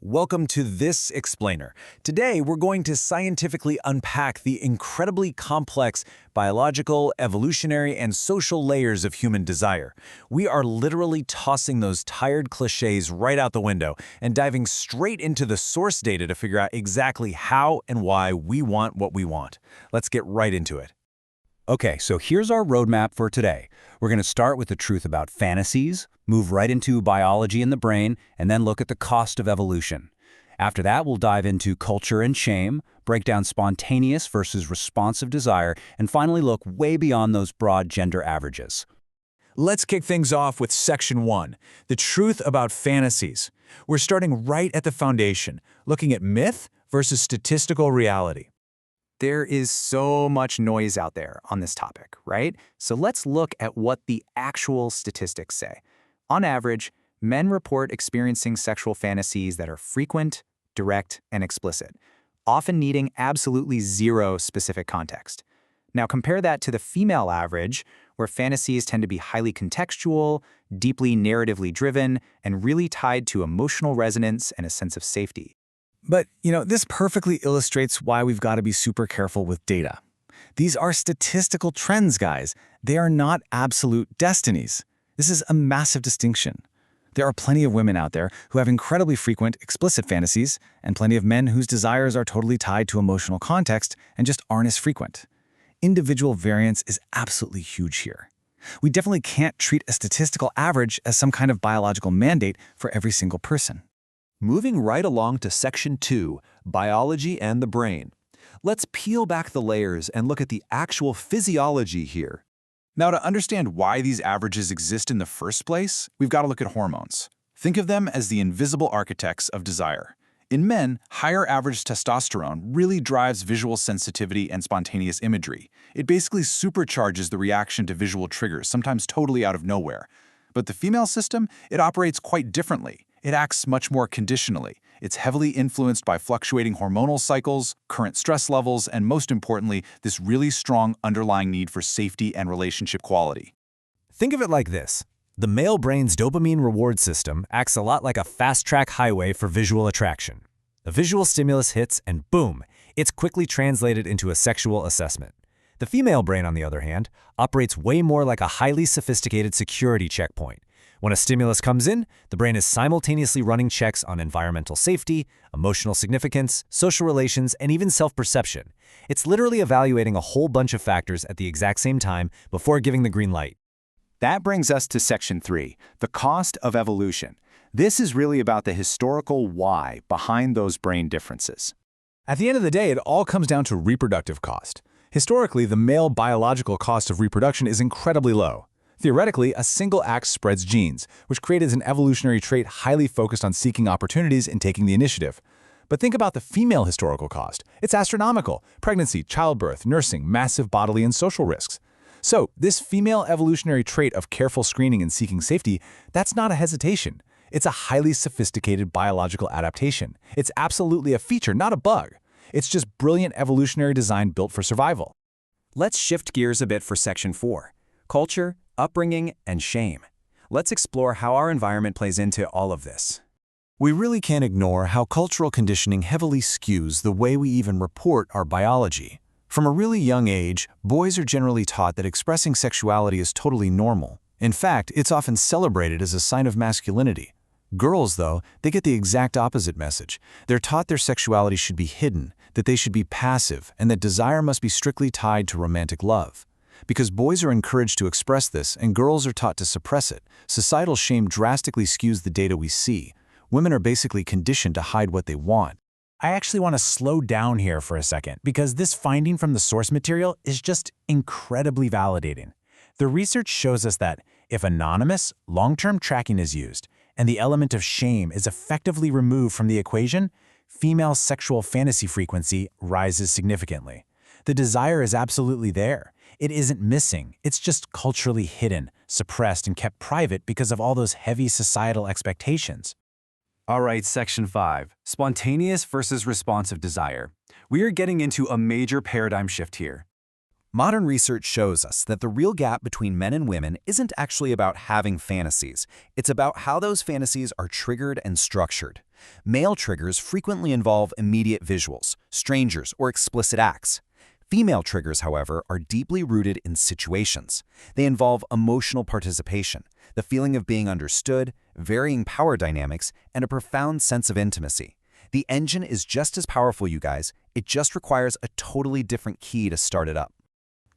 Welcome to This Explainer. Today, we're going to scientifically unpack the incredibly complex biological, evolutionary, and social layers of human desire. We are literally tossing those tired cliches right out the window and diving straight into the source data to figure out exactly how and why we want what we want. Let's get right into it. Okay, so here's our roadmap for today. We're going to start with the truth about fantasies, move right into biology and the brain, and then look at the cost of evolution. After that, we'll dive into culture and shame, break down spontaneous versus responsive desire, and finally look way beyond those broad gender averages. Let's kick things off with Section 1, the truth about fantasies. We're starting right at the foundation, looking at myth versus statistical reality. There is so much noise out there on this topic, right? So let's look at what the actual statistics say. On average, men report experiencing sexual fantasies that are frequent, direct, and explicit, often needing absolutely zero specific context. Now compare that to the female average, where fantasies tend to be highly contextual, deeply narratively driven, and really tied to emotional resonance and a sense of safety. But, this perfectly illustrates why we've got to be super careful with data. These are statistical trends, guys. They are not absolute destinies. This is a massive distinction. There are plenty of women out there who have incredibly frequent, explicit fantasies, and plenty of men whose desires are totally tied to emotional context and just aren't as frequent. Individual variance is absolutely huge here. We definitely can't treat a statistical average as some kind of biological mandate for every single person. Moving right along to Section 2, Biology and the Brain. Let's peel back the layers and look at the actual physiology here. Now, to understand why these averages exist in the first place, we've got to look at hormones. Think of them as the invisible architects of desire. In men, higher average testosterone really drives visual sensitivity and spontaneous imagery. It basically supercharges the reaction to visual triggers, sometimes totally out of nowhere. But the female system, it operates quite differently. It acts much more conditionally. It's heavily influenced by fluctuating hormonal cycles, current stress levels, and most importantly, this really strong underlying need for safety and relationship quality. Think of it like this. The male brain's dopamine reward system acts a lot like a fast-track highway for visual attraction. A visual stimulus hits and boom, it's quickly translated into a sexual assessment. The female brain, on the other hand, operates way more like a highly sophisticated security checkpoint. When a stimulus comes in, the brain is simultaneously running checks on environmental safety, emotional significance, social relations, and even self-perception. It's literally evaluating a whole bunch of factors at the exact same time before giving the green light. That brings us to Section 3, the cost of evolution. This is really about the historical why behind those brain differences. At the end of the day, it all comes down to reproductive cost. Historically, the male biological cost of reproduction is incredibly low. Theoretically, a single axe spreads genes, which created an evolutionary trait highly focused on seeking opportunities and taking the initiative. But think about the female historical cost. It's astronomical. Pregnancy, childbirth, nursing, massive bodily and social risks. So, this female evolutionary trait of careful screening and seeking safety, that's not a hesitation. It's a highly sophisticated biological adaptation. It's absolutely a feature, not a bug. It's just brilliant evolutionary design built for survival. Let's shift gears a bit for Section 4, culture, upbringing, and shame. Let's explore how our environment plays into all of this. We really can't ignore how cultural conditioning heavily skews the way we even report our biology. From a really young age, boys are generally taught that expressing sexuality is totally normal. In fact, it's often celebrated as a sign of masculinity. Girls, though, they get the exact opposite message. They're taught their sexuality should be hidden, that they should be passive, and that desire must be strictly tied to romantic love. Because boys are encouraged to express this and girls are taught to suppress it, societal shame drastically skews the data we see. Women are basically conditioned to hide what they want. I actually want to slow down here for a second because this finding from the source material is just incredibly validating. The research shows us that if anonymous, long-term tracking is used and the element of shame is effectively removed from the equation, female sexual fantasy frequency rises significantly. The desire is absolutely there. It isn't missing. It's just culturally hidden, suppressed, and kept private because of all those heavy societal expectations. All right, Section 5, spontaneous versus responsive desire. We are getting into a major paradigm shift here. Modern research shows us that the real gap between men and women isn't actually about having fantasies. It's about how those fantasies are triggered and structured. Male triggers frequently involve immediate visuals, strangers, or explicit acts. Female triggers, however, are deeply rooted in situations. They involve emotional participation, the feeling of being understood, varying power dynamics, and a profound sense of intimacy. The engine is just as powerful, you guys. It just requires a totally different key to start it up.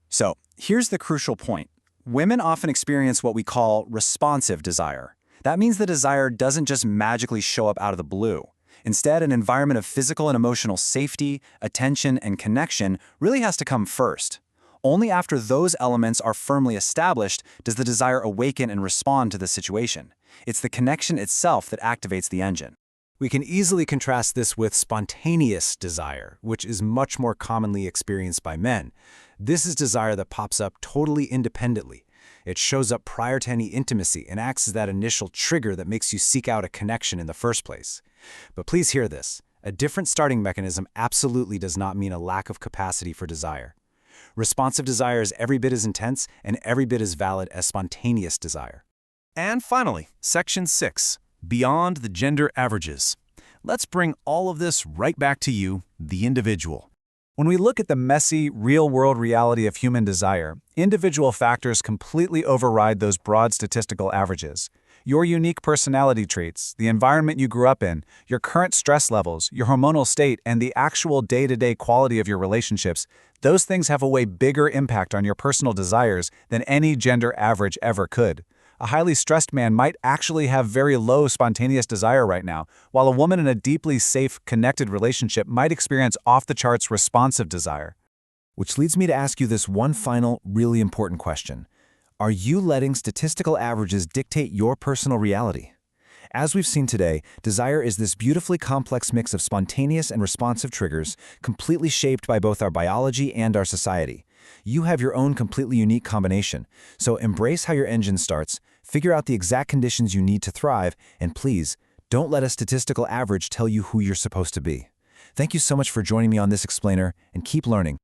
So, here's the crucial point. Women often experience what we call responsive desire. That means the desire doesn't just magically show up out of the blue. Instead, an environment of physical and emotional safety, attention, and connection really has to come first. Only after those elements are firmly established does the desire awaken and respond to the situation. It's the connection itself that activates the engine. We can easily contrast this with spontaneous desire, which is much more commonly experienced by men. This is desire that pops up totally independently. It shows up prior to any intimacy and acts as that initial trigger that makes you seek out a connection in the first place. But please hear this. A different starting mechanism absolutely does not mean a lack of capacity for desire. Responsive desire is every bit as intense and every bit as valid as spontaneous desire. And finally, Section 6. Beyond the gender averages. Let's bring all of this right back to you, the individual. When we look at the messy, real-world reality of human desire, individual factors completely override those broad statistical averages. Your unique personality traits, the environment you grew up in, your current stress levels, your hormonal state, and the actual day-to-day quality of your relationships, those things have a way bigger impact on your personal desires than any gender average ever could. A highly stressed man might actually have very low spontaneous desire right now, while a woman in a deeply safe, connected relationship might experience off-the-charts responsive desire. Which leads me to ask you this one final, really important question. Are you letting statistical averages dictate your personal reality? As we've seen today, desire is this beautifully complex mix of spontaneous and responsive triggers, completely shaped by both our biology and our society. You have your own completely unique combination, so embrace how your engine starts, figure out the exact conditions you need to thrive, and please, don't let a statistical average tell you who you're supposed to be. Thank you so much for joining me on this explainer, and keep learning.